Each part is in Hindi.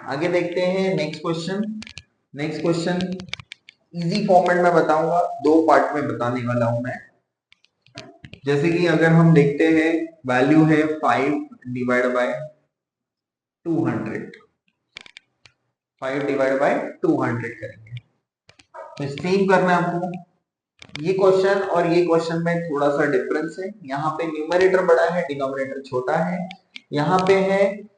आगे देखते हैं next question. Next question easy format में बताऊंगा, दो पार्ट में बताने वाला हूं मैं। जैसे कि अगर हम देखते हैं वैल्यू है 5 डिवाइड बाय 200, 5 डिवाइड बाय 200 करेंगे। तो सेम करना है आपको। ये क्वेश्चन और ये क्वेश्चन में थोड़ा सा डिफरेंस है। यहाँ पे न्यूमरेटर बड़ा है, डिनोमिनेटर छोटा है। यहाँ पे है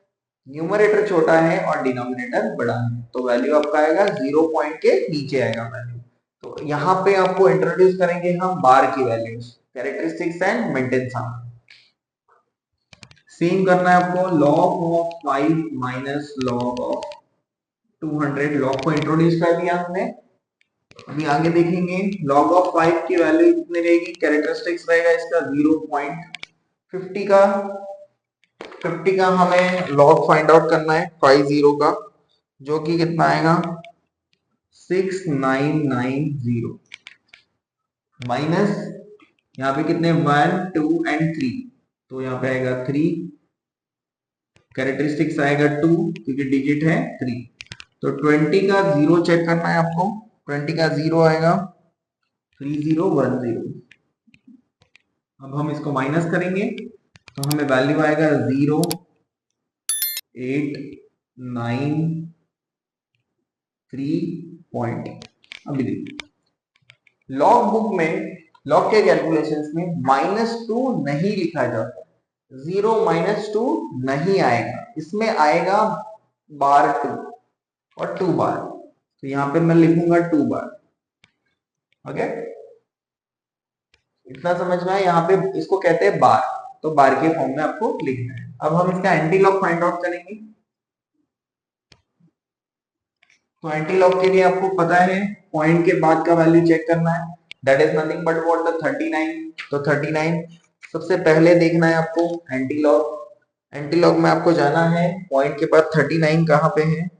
न्यूमरेटर छोटा है और डिनोमिनेटर बड़ा है, तो वैल्यू आपका आएगा 0 पॉइंट के नीचे आएगा वैल्यू। तो यहाँ पे आपको इंट्रोड्यूस करेंगे हम बार की values, characteristics and maintain some. Same करना है आपको, log of 5 minus log of 200। log को इंट्रोड्यूस कर दिया हमने। अभी आगे देखेंगे log ऑफ 5 की वैल्यू कितनी रहेगी, कैरेक्टरिस्टिक्स रहेगा इसका 0.50 का। 50 का हमें log फाइंड आउट करना है 50 का, जो कि कितना आएगा 6990 माइनस यहाँ पे कितने 1 2 एंड 3, तो यहाँ पे आएगा 3, कैरेक्टरिस्टिक्स आएगा 2 क्योंकि डिजिट है 3। तो 20 का 0 चेक करना है आपको। 20 का 0 आएगा 3010। अब हम इसको माइनस करेंगे तो हमें वैल्यू आएगा 0 8 9 3 पॉइंट। अभी देखिए लॉग बुक में, लॉग के कैलकुलेशंस में -2 नहीं लिखा जाता, 0 -2 नहीं आएगा, इसमें आएगा बार 2 और 2 बार। तो यहाँ पे मैं लिखूंगा 2 बार। ओके, इतना समझ में आया। यहाँ पे इसको कहते हैं बार, तो बार के फॉर्म में आपको लिखना है। अब हम इसका एंटी लॉग फाइंड आउट करेंगे। तो एंटी लॉग के लिए आपको पता है पॉइंट के बाद का वैल्यू चेक करना है, that is nothing but what the 39। तो 39 सबसे पहले देखना है आपको एंटी लॉग। एंटी लॉग में आपको जाना है पॉइंट के बाद 39 कहाँ पे है,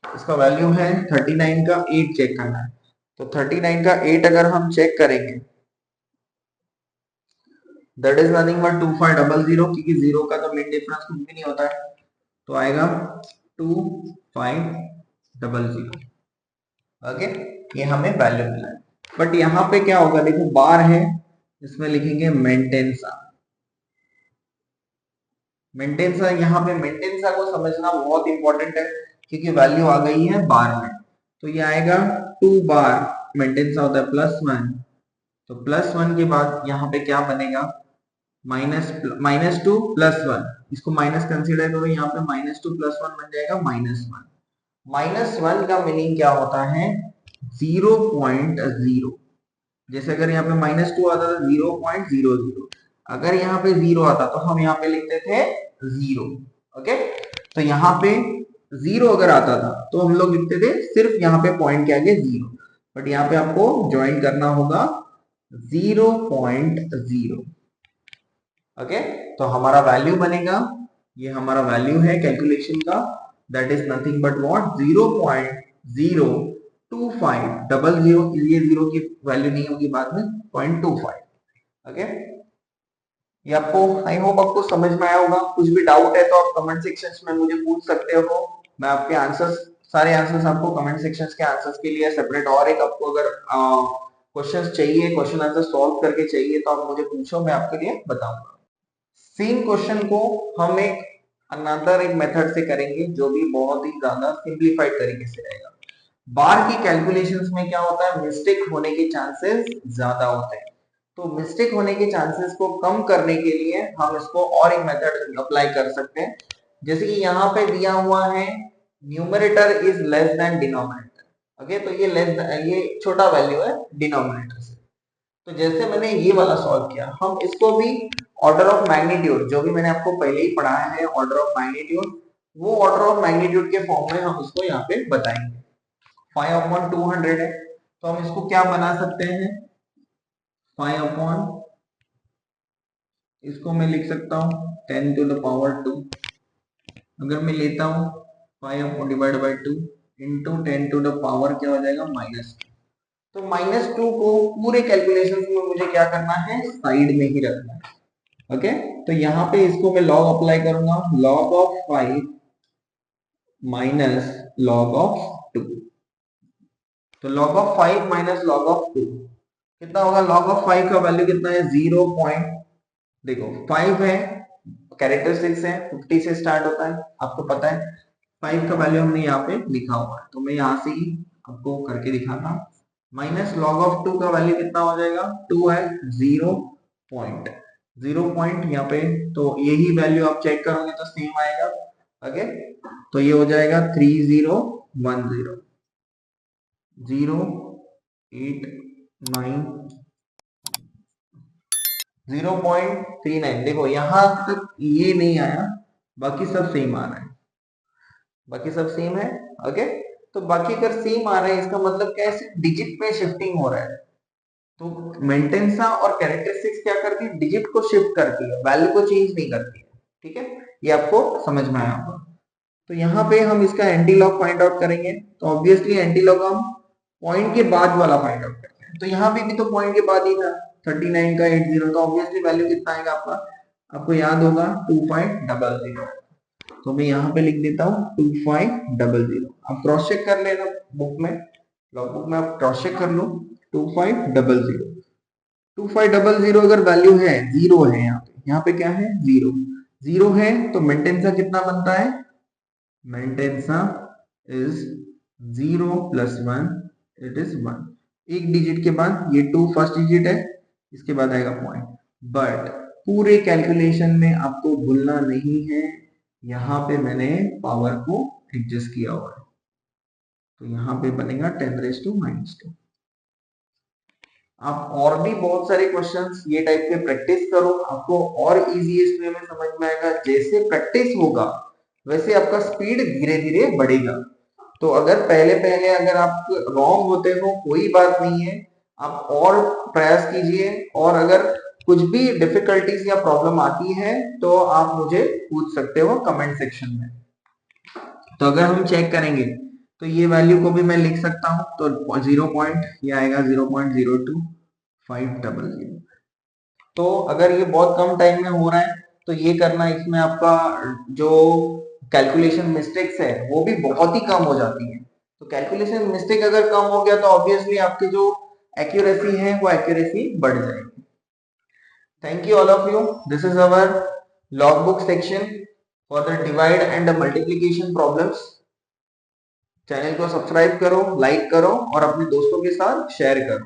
इसका वैल्यू है 39 का 8 चेक करना है। तो 39 का 8 अगर हम चेक करेंगे दैट इज नथिंग बट 2500, क्योंकि 0 का तो मिड डिफरेंस कुछ भी नहीं होता है, तो आएगा 2500। ओके, ये हमें वैल्यू मिला है। बट यहाँ पे क्या होगा, देखो बार है, इसमें लिखेंगे मेंटेंसा। मेंटेंसा, यहाँ पे मेंटेंसा को समझना बहुत इंपॉर्टेंट है क्योंकि वैल्यू आ गई है बार में। तो ये आएगा 2 बार, मेंटेंसा होता है +1। तो +1 के बाद यहाँ पे क्या बनेगा, -2 +1, इसको माइनस कंसीडर करो, यहाँ पे -2 +1 बन जाएगा -1। -1 का मीनिंग क्या होता है 0.0। जैसे अगर यहाँ पे -2 आता था 0.00, अगर यहाँ पे 0 आता तो हम यहाँ पे लिखते थे 0। ओके, तो यहाँ पे 0 अगर आता था तो हम लोग लिखते थे सिर्फ यहाँ पे पॉइंट के आगे 0, बट यहाँ पे आपको ज्वाइन करना होगा 0.0। ओके, तो हमारा वैल्यू बनेगा, ये हमारा वैल्यू है कैलकुलेशन का, that is nothing but what 0.02500। ये 0 की वैल्यू नहीं होगी बाद में, 0.25। ओके, ये आपको, आई होप आपको समझ में आया होगा। कुछ भी डाउट है तो आप कमेंट सेक्शन में मुझे पूछ सकते हो, मैं आपके आंसर्स, सारे आंसर्स आपको कमेंट सेक्शन के आंसर्स के लिए सेपरेट, और एक आपको अगर क्वेश्चंस चाहिए, क्वेश्चन आंसर सॉल्व करके चाहिए तो आप मुझे पूछो, मैं आपके लिए बताऊंगा। सेम क्वेश्चन को हम एक अनदर एक मेथड से करेंगे जो भी बहुत ही ज्यादा सिंप्लीफाइड तरीके से रहेगा। बार की कैलकुलेशंस में क्या होता है, मिस्टेक होने के चांसेस ज्यादा होते हैं। तो मिस्टेक होने के चांसेस को कम करने के लिए हम इसको और एक मेथड अप्लाई कर सकते हैं। जैसे कि यहाँ पे दिया हुआ है numerator is less than denominator. Okay, तो ये छोटा वैल्यू है डिनोमिनेटर से। तो जैसे मैंने ये वाला सॉल्व किया, हम इसको भी ऑर्डर ऑफ मैग्नीट्यूड, जो भी मैंने आपको पहले ही पढ़ाया है ऑर्डर ऑफ मैग्नीट्यूड, वो ऑर्डर ऑफ मैग्नीट्यूड के फॉर्म में हम उसको यहाँ पे बताएंगे। 5/200 है, तो हम इसको क्या बना सकते हैं, 5 इसको मैं लिख सकता हूँ 10⁻²। अगर मैं लेता हूँ 5 डिवाइड बाई 2 इंटू 10⁻, क्या हो जाएगा -2। तो -2 को पूरे कैलकुलेशन में मुझे क्या करना है, साइड में ही रखना है। ओके, तो यहाँ पे इसको मैं लॉग अप्लाई करूंगा, log of 5 minus log of 2। तो log of 5 minus log of 2 कितना होगा? log ऑफ 5 का वैल्यू कितना है? 0 पॉइंट, देखो 5 है, कैरेक्टरिस्टिक्स है, 50 से स्टार्ट होता है, आपको पता है। 5 का वैल्यू हमने यहाँ पे लिखा हुआ है, तो मैं यहाँ से ही आपको करके दिखाता हूँ। माइनस लॉग ऑफ 2 का वैल्यू कितना हो जाएगा? 2 है, 0 पॉइंट, 0 पॉइंट यहाँ पे, तो यही वैल्यू आप चेक करोगे तो सेम आएगा। ओके, तो ये हो जाएगा 3010 089 0.39। देखो यहां तक ये नहीं आया, बाकी सब सेम आ रहा है, बाकी सब सेम है। ओके, तो बाकी अगर सेम आ रहा है इसका मतलब क्या है? डिजिट में शिफ्टिंग हो रहा है। तो मेंटेंसा और कैरेक्टरिस्टिक्स क्या करती है? डिजिट को शिफ्ट करती है, वैल्यू को चेंज नहीं करती है। ठीक है, ये आपको समझ में आया होगा। तो यहाँ पे हम इसका एंटी लॉग फाइंड आउट करेंगे, तो ऑब्वियसली एंटी लॉग हम पॉइंट के बाद वाला फाइंड आउट करते हैं। तो यहाँ पे भी तो पॉइंट के बाद ही था 39 का 80, तो ऑब्वियसली वैल्यू कितना आएगा आपका? आपको याद होगा 2500। तो मैं यहाँ पे लिख देता हूँ 2500। आप क्रॉस चेक कर लेना बुक में, लॉग बुक में आप क्रॉस चेक कर लो 2500। 2500 अगर वैल्यू है, जीरो है यहाँ पे क्या है? जीरो, जीरो है, तो मेंटेंसा कितना बनता है? मेंटेंसा इज 0 प्लस 1, इट इज 1। एक डिजिट के बाद ये 2 फर्स्ट डिजिट है, इसके बाद आएगा पॉइंट। बट पूरे कैलकुलेशन में आपको भूलना नहीं है, यहाँ पे मैंने पावर को एडजस्ट किया हुआ है, तो यहाँ पे बनेगा 10⁻²। आप और भी बहुत सारे क्वेश्चंस ये टाइप के प्रैक्टिस करो, आपको और इजीएस्ट वे में समझ में आएगा। जैसे प्रैक्टिस होगा वैसे आपका स्पीड धीरे धीरे बढ़ेगा। तो अगर पहले पहले अगर आप रॉन्ग होते हो कोई बात नहीं है, आप और प्रयास कीजिए, और अगर कुछ भी डिफिकल्टीज या प्रॉब्लम आती है तो आप मुझे पूछ सकते हो कमेंट सेक्शन में। तो अगर हम चेक करेंगे तो ये वैल्यू को भी मैं लिख सकता हूं, तो 0 पॉइंट ये आएगा 0.02500। तो अगर ये बहुत कम टाइम में हो रहा है तो ये करना, इसमें आपका जो कैलकुलेशन मिस्टेक्स है वो भी बहुत ही कम हो जाती है। तो कैलकुलेशन मिस्टेक अगर कम हो गया तो ऑब्वियसली आपकी जो एक्यूरेसी है वो एक्यूरेसी बढ़ जाएगी। Thank you all of you, this is our log book section for the divide and multiplication problems. Channel को सब्सक्राइब करो, लाइक करो और अपने दोस्तों के साथ शेयर करो।